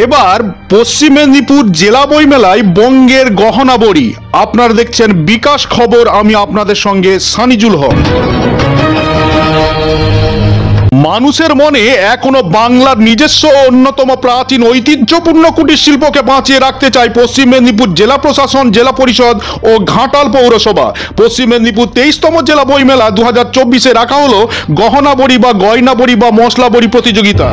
এবার পশ্চিম মেদিনীপুর জেলা বইমেলায় বঙ্গের গহনা বড়ি। আপনারা দেখছেন বিকাশ খবর, আমি আপনাদের সঙ্গে সানিজুল হক। মানুষের মনে এখনো বাংলার নিজস্ব অন্যতম প্রাচীন ঐতিহ্যপূর্ণ কুটির শিল্পকে বাঁচিয়ে রাখতে চায় পশ্চিম মেদিনীপুর জেলা প্রশাসন, জেলা পরিষদ ও ঘাটাল পৌরসভা। পশ্চিম মেদিনীপুর 23তম জেলা বইমেলা 2024-এ রাখা হলো গহনা বড়ি বা গয়না বড়ি বা মশলা বড়ি প্রতিযোগিতা।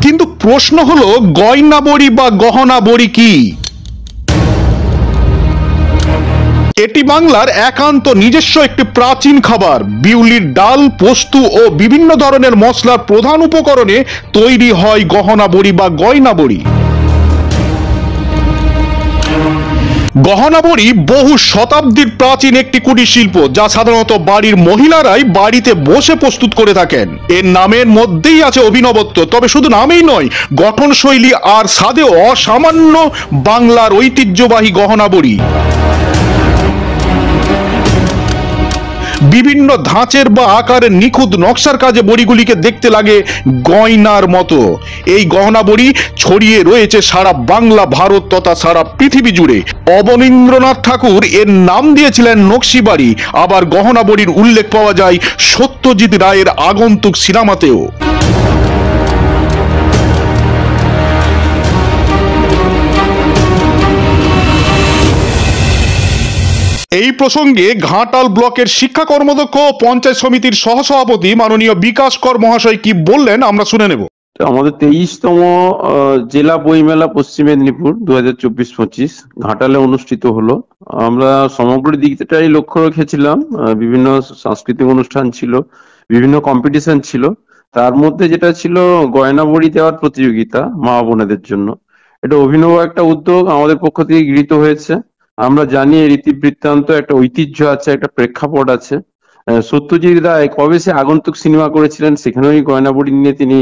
কিন্তু প্রশ্ন হলো, গয়না বড়ি বা গহনা বড়ি কি? এটি বাংলার একান্ত নিজস্ব একটি প্রাচীন খাবার। বিউলির ডাল, পোস্ত ও বিভিন্ন ধরনের মশলার প্রধান উপকরণে তৈরি হয় গহনা বড়ি বা গয়না বড়ি। গহনা বড়ি বহু শতাব্দীর প্রাচীন একটি কুটির শিল্প, যা সাধারণত বাড়ির মহিলারাই বাড়িতে বসে প্রস্তুত করে থাকেন। এর নামের মধ্যেই আছে অভিনবত্ব, তবে শুধু নামেই নয়, গঠনশৈলী আর স্বাদেও অসামান্য বাংলার ঐতিহ্যবাহী গহনা বড়ি। বিভিন্ন ধাঁচের বা আকারের নিখুঁত নকশার কাজে বড়িগুলিকে দেখতে লাগে গয়নার মতো। এই গহনা বড়ি ছড়িয়ে রয়েছে সারা বাংলা, ভারত তথা সারা পৃথিবী জুড়ে। অবনীন্দ্রনাথ ঠাকুর এর নাম দিয়েছিলেন নকশি বাড়ি। আবার গহনা বড়ির উল্লেখ পাওয়া যায় সত্যজিৎ রায়ের আগন্তুক সিনেমাতেও। এই প্রসঙ্গে ঘাটাল ব্লকের শিক্ষা কর্মদক্ষ ও পঞ্চায়েত সমিতির সহসভাপতি মাননীয় বিকাশ কর মহাশয় কি বললেন আমরা শুনে নেব। আমাদের 23তম জেলা বইমেলা পশ্চিম মেদিনীপুর 2024-25 ঘাটালে অনুষ্ঠিত হলো। আমরা সমগ্র দিকটাই লক্ষ্য রেখেছিলাম। বিভিন্ন সাংস্কৃতিক অনুষ্ঠান ছিল, বিভিন্ন কম্পিটিশন ছিল। তার মধ্যে যেটা ছিল গয়না বড়ি দেওয়ার প্রতিযোগিতা মা বোনেদের জন্য। এটা অভিনব একটা উদ্যোগ আমাদের পক্ষ থেকে গৃহীত হয়েছে। আমরা জানি এর ইতিবৃত্তান্ত, একটা ঐতিহ্য আছে, একটা প্রেক্ষাপট আছে। সত্যজিৎ রায় কবে সে আগন্তুক সিনেমা করেছিলেন, সেখানেও এই গয়না বড়ি নিয়ে তিনি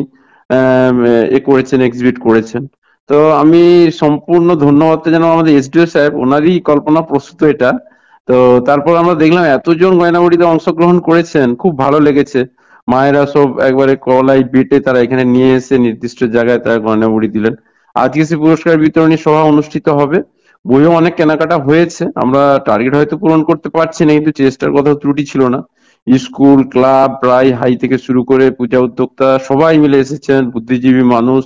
করেছেন, এক্সিবিট করেছেন। তো আমি সম্পূর্ণ ধন্যবাদ জানাবো আমাদের এসডিও সাহেব, ওনারই কল্পনা প্রস্তুত এটা। তো তারপর আমরা দেখলাম এতজন গয়নাবড়িতে অংশগ্রহণ করেছেন, খুব ভালো লেগেছে। মায়েরা সব একবারে কলাই বেটে তারা এখানে নিয়ে এসে নির্দিষ্ট জায়গায় তারা গয়নাবড়ি দিলেন। আজকে সে পুরস্কার বিতরণী সভা অনুষ্ঠিত হবে। বইও অনেক কেনাকাটা হয়েছে। আমরা টার্গেট হয়তো পূরণ করতে পারছি না, কিন্তু চেষ্টার কথা ত্রুটি ছিল না। স্কুল, ক্লাব, প্রায় হাই থেকে শুরু করে পূজা উদ্যোক্তা সবাই মিলে এসেছেন, বুদ্ধিজীবী মানুষ,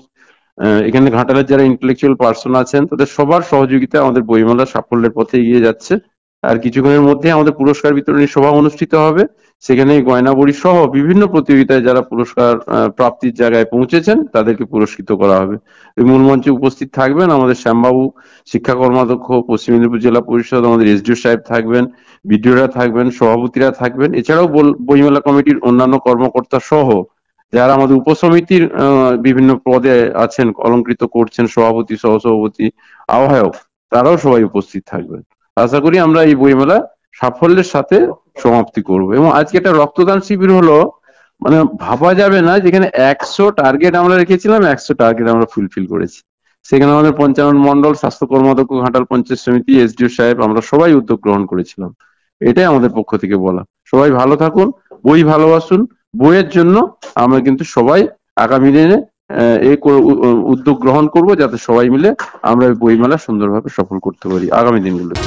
এখানে ঘাটালের যারা ইন্টেলেকচুয়াল পার্সন আছেন, তাদের সবার সহযোগিতা আমাদের বইমেলা সাফল্যের পথে এগিয়ে যাচ্ছে। আর কিছুক্ষণের মধ্যে আমাদের পুরস্কার বিতরণী সভা অনুষ্ঠিত হবে। সেখানে গয়না বড়ি সহ বিভিন্ন প্রতিযোগিতায় যারা পুরস্কার প্রাপ্তির জায়গায় পৌঁছেছেন তাদেরকে পুরস্কৃত করা হবে। মূল মঞ্চে উপস্থিত থাকবেন আমাদের শ্যামবাবু, শিক্ষা কর্মাধ্যক্ষ পশ্চিম মেদিনীপুর জেলা পরিষদ, আমাদের এসডিও সাহেব থাকবেন, বিডিওরা থাকবেন, সভাপতিরা থাকবেন। এছাড়াও বইমেলা কমিটির অন্যান্য কর্মকর্তা সহ যারা আমাদের উপসমিতির বিভিন্ন পদে আছেন, অলংকৃত করছেন, সভাপতি, সহসভাপতি, আহ্বায়ক, তারাও সবাই উপস্থিত থাকবেন। আশা করি আমরা এই বইমেলা সাফল্যের সাথে সমাপ্তি করব। এবং আজকে একটা রক্তদান শিবির হলো, মানে ভাবা যাবে না, যেখানে 100 টার্গেট আমরা রেখেছিলাম, 100 টার্গেট আমরা ফুলফিল করেছি। সেখানে আমাদের পঞ্চানন মন্ডল, স্বাস্থ্য কর্মাধ্যক্ষ, ঘাটাল পঞ্চায়েত সমিতি, এসডিও সাহেব, আমরা সবাই উদ্যোগ গ্রহণ করেছিলাম। এটাই আমাদের পক্ষ থেকে বলা। সবাই ভালো থাকুন, বই ভালোবাসুন। বইয়ের জন্য আমরা কিন্তু সবাই আগামী দিনে এই উদ্যোগ গ্রহণ করব, যাতে সবাই মিলে আমরা বইমেলা সুন্দরভাবে সফল করতে পারি আগামী দিনগুলোতে।